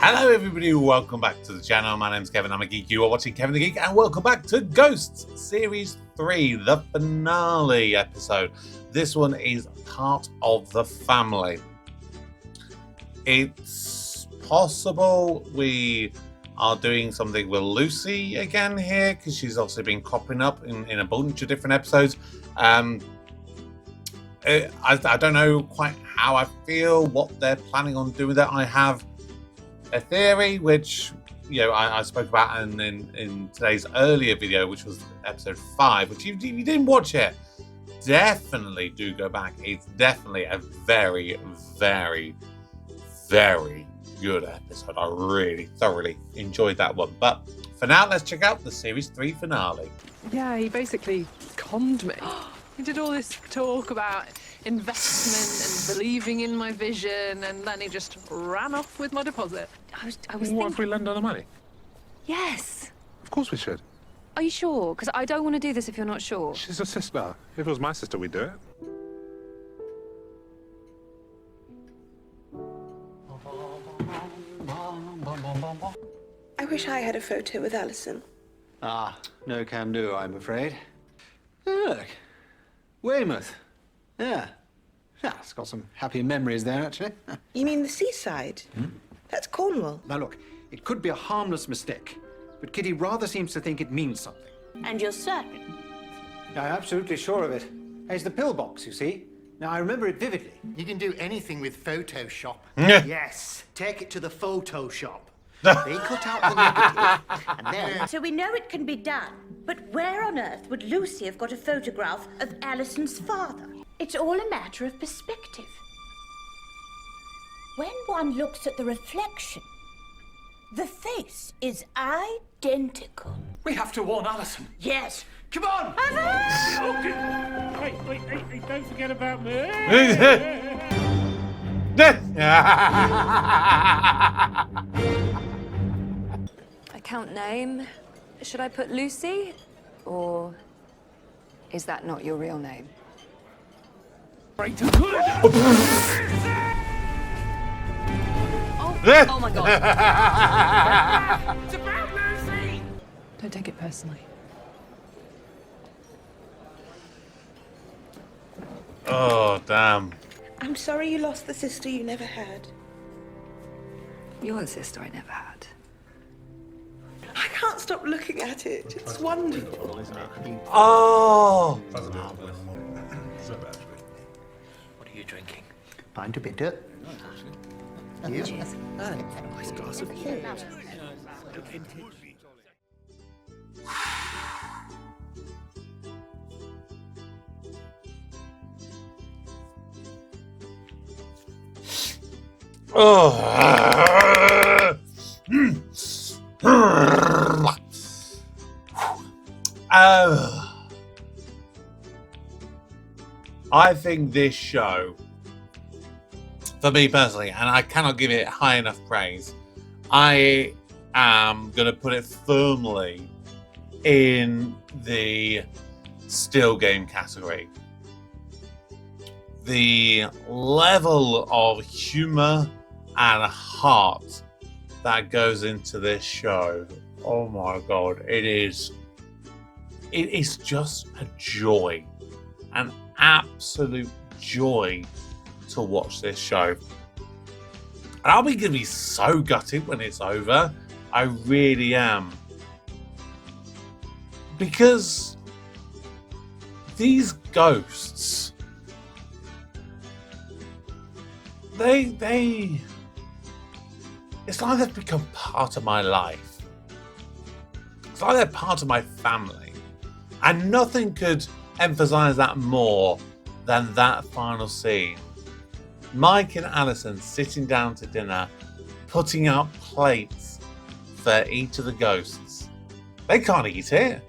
Hello everybody, welcome back to the channel. My name's Kevin, I'm a geek. You are watching Kevin the Geek, and welcome back to Ghosts Series 3, the finale episode. This one is part of the family. It's possible we are doing something with Lucy again here, because she's obviously been cropping up in a bunch of different episodes. I don't know quite how I feel, what they're planning on doing with that. I have a theory, which I spoke about in today's earlier video, which was episode 5, which if you didn't watch it, definitely do go back. It's definitely a very, very, very good episode. I really thoroughly enjoyed that one. But for now, let's check out the series 3 finale. Yeah, he basically conned me. He did all this talk about investment and believing in my vision, and then he just ran off with my deposit. I was What thinking... if we lend her the money? Yes. Of course we should. Are you sure? Because I don't want to do this if you're not sure. She's a sister. If it was my sister, we'd do it. I wish I had a photo with Alison. Ah, no can do, I'm afraid. Oh, look. Weymouth. Yeah. Yeah, it's got some happy memories there, actually. You mean the seaside? That's Cornwall. Now, look, it could be a harmless mistake, but Kitty rather seems to think it means something. And you're certain? I'm absolutely sure of it. It's the pillbox, you see. Now, I remember it vividly. You can do anything with Photoshop. Yeah. Yes, take it to the Photoshop. They cut out the negative, and then... So we know it can be done. But where on earth would Lucy have got a photograph of Alison's father? It's all a matter of perspective. When one looks at the reflection, the face is identical. We have to warn Alison. Yes. Come on! Wait, don't forget about me. Account name. Should I put Lucy? Or is that not your real name? Oh my God. It's about Lucy. Don't take it personally. Oh, damn. I'm sorry you lost the sister you never had. You're the sister I never had. I can't stop looking at it. It's wonderful. Oh! What are you drinking? Pint of bitter. You? Cheers. Nice glass of port. I think this show, for me personally, and I cannot give it high enough praise, I am going to put it firmly in the still game category. The level of humor and heart that goes into this show, oh my God, it is just a joy, an absolute joy to watch this show. And I'm going to be so gutted when it's over. I really am. Because these ghosts, they it's like they've become part of my life. It's like they're part of my family. And nothing could emphasize that more than that final scene. Mike and Alison sitting down to dinner, putting out plates for each of the ghosts. They can't eat it,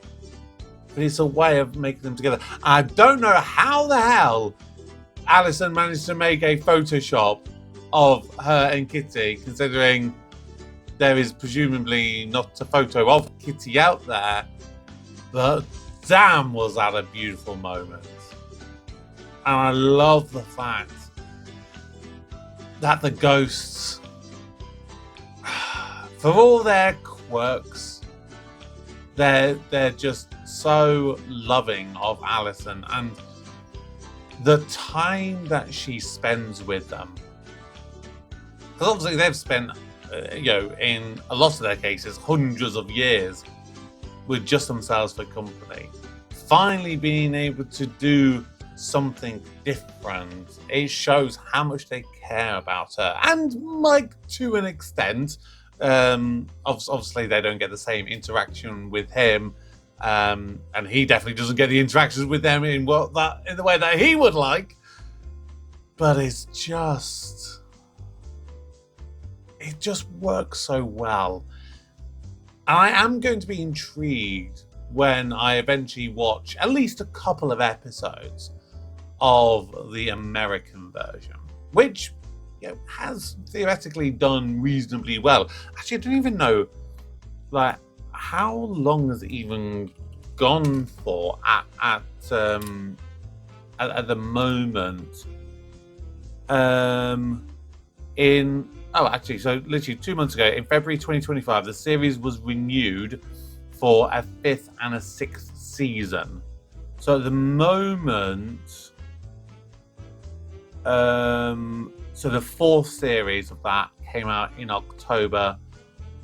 but it's a way of making them together. I don't know how the hell Alison managed to make a Photoshop of her and Kitty, considering there is presumably not a photo of Kitty out there, but damn was that a beautiful moment. And I love the fact that the ghosts for all their quirks, they're just so loving of Alison, and the time that she spends with them. Because obviously they've spent, in a lot of their cases, hundreds of years with just themselves for company. Finally being able to do something different, it shows how much they care about her. And Mike, to an extent, obviously they don't get the same interaction with him, and he definitely doesn't get the interactions with them in the way that he would like. But it just works so well. And I am going to be intrigued when I eventually watch at least a couple of episodes of the American version, which has theoretically done reasonably well. Actually, I don't even know how long has it even gone for at the moment. So literally 2 months ago, in February 2025, the series was renewed for a 5th and a 6th season. So at the moment, so the 4th series of that came out in October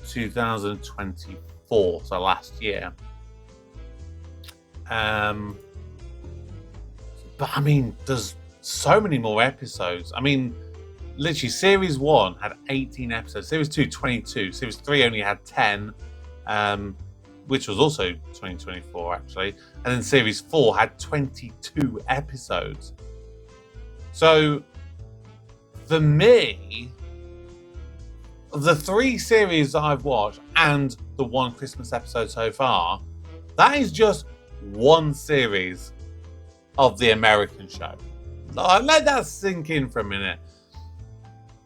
2024, so last year. But I mean, there's so many more episodes. I mean, literally, Series 1 had 18 episodes. Series 2, 22. Series 3 only had 10, which was also 2024, actually. And then Series 4 had 22 episodes. So, for me, the 3 series that I've watched and the 1 Christmas episode so far, that is just 1 series of the American show. Let that sink in for a minute.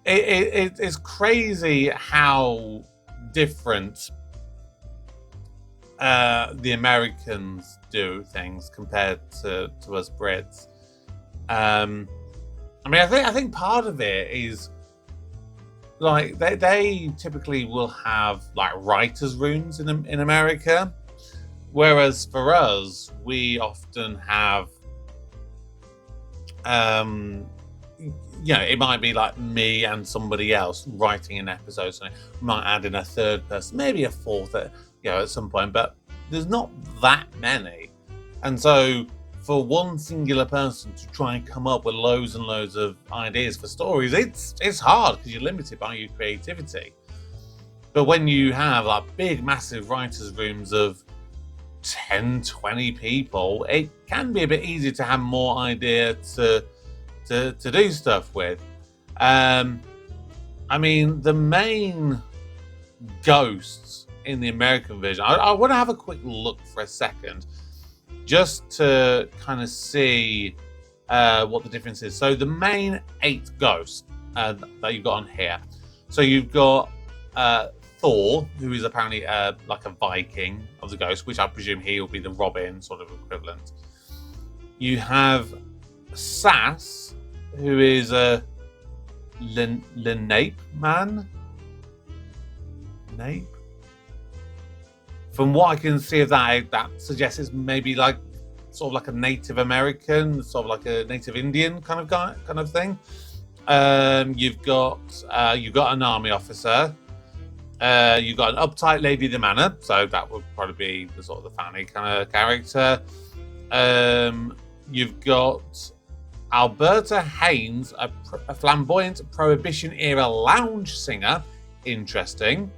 It's crazy how different the Americans do things compared to us Brits. I think part of it is they typically will have writers' rooms in America, whereas for us we often have it might be me and somebody else writing an episode. So we might add in a 3rd person, maybe a 4th, at some point. But there's not that many, and so for one singular person to try and come up with loads and loads of ideas for stories, it's hard because you're limited by your creativity. But when you have big, massive writers' rooms of 10, 20 people, it can be a bit easier to have more idea to do stuff with. The main ghosts in the American version, I want to have a quick look for a second just to kind of see what the difference is. So the main 8 ghosts that you've got on here. So you've got Thor, who is apparently like a Viking of the ghost, which I presume he will be the Robin sort of equivalent. You have Sass, who is a Lenape man. Nape? From what I can see of that suggests it's maybe sort of like a Native American, sort of like a Native Indian kind of thing. You've got an army officer. You've got an uptight lady of the manor, so that would probably be the sort of the family kind of character. You've got Alberta Haynes, a flamboyant Prohibition-era lounge singer. Interesting.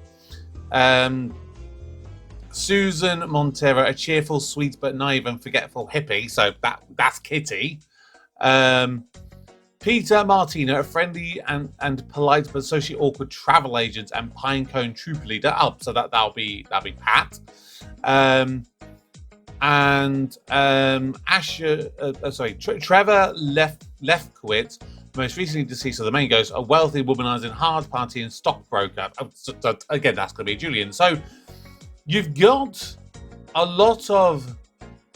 Susan Montero, a cheerful, sweet but naive and forgetful hippie. So that's Kitty. Peter Martino, a friendly and polite but socially awkward travel agent and Pinecone troop leader. Oh, so that'll be Pat. Trevor Lefkowitz, most recently deceased of the main ghost, a wealthy, womanizing, hard-partying stockbroker. So again, that's going to be Julian. So you've got a lot of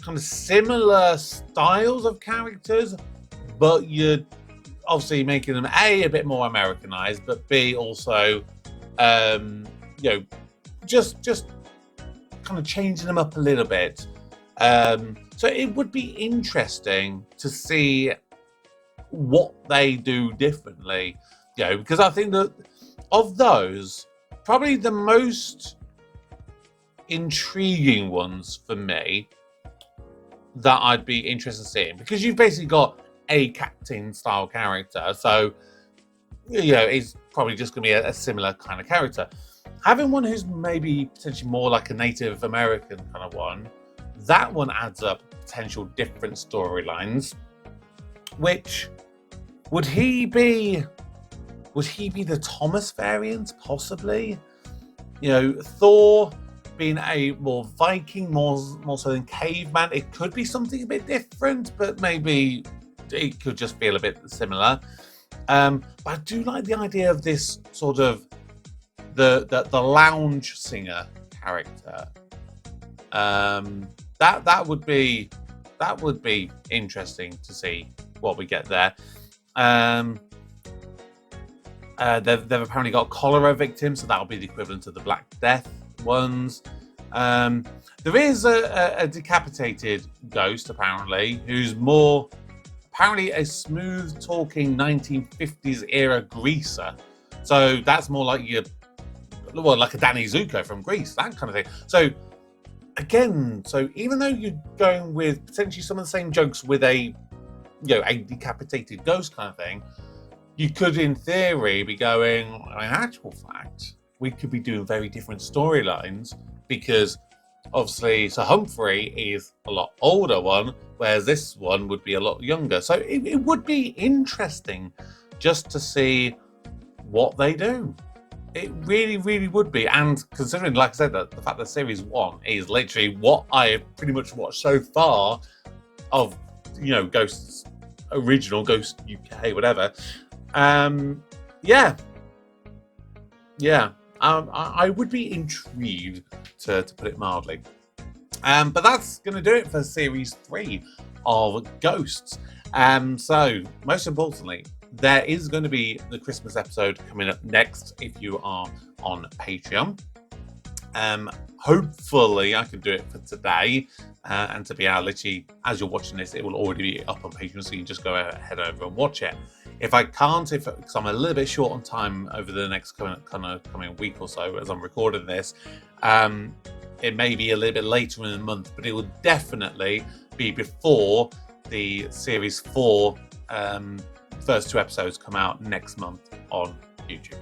kind of similar styles of characters, but you're obviously making them A bit more Americanized, but B also just kind of changing them up a little bit. So it would be interesting to see what they do differently, because I think that of those, probably the most intriguing ones for me that I'd be interested in seeing, because you've basically got a captain style character, so it's probably just going to be a similar kind of character. Having one who's maybe potentially more like a Native American kind of one, that one adds up potential different storylines. Which would he be the Thomas variant, possibly? Thor being a more Viking, more so than caveman. It could be something a bit different, but maybe it could just feel a bit similar. But I do like the idea of this sort of the lounge singer character. That would be interesting to see what we get there. They've apparently got cholera victims, so that'll be the equivalent of the Black Death ones. There is a decapitated ghost, apparently, who's more apparently a smooth-talking 1950s era greaser. So that's more like like a Danny Zuko from Grease, that kind of thing. So again, even though you're going with potentially some of the same jokes with a decapitated ghost kind of thing, you could, in theory, be going, in actual fact, we could be doing very different storylines, because obviously Sir Humphrey is a lot older one, whereas this one would be a lot younger. So it would be interesting just to see what they do. It really, really would be. And considering, like I said, that the fact that Series 1 is literally what I have pretty much watched so far of, Ghosts original, Ghost UK, whatever. I would be intrigued, to put it mildly. But that's going to do it for Series 3 of Ghosts. So, most importantly, there is going to be the Christmas episode coming up next if you are on Patreon. Hopefully, I can do it for today. And to be literally, as you're watching this, it will already be up on Patreon, so you can just go head over and watch it. If I can't, because I'm a little bit short on time over the next coming week or so as I'm recording this, it may be a little bit later in the month, but it will definitely be before the Series 4 first 2 episodes come out next month on YouTube.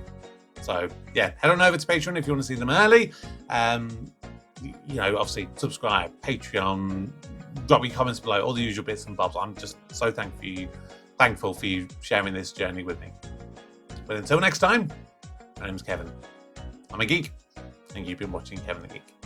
So head on over to Patreon if you want to see them early. Obviously subscribe, Patreon, drop me comments below, all the usual bits and bobs. I'm just so thankful for you sharing this journey with me. But until next time, my name's Kevin. I'm a geek, and you've been watching Kevin the Geek.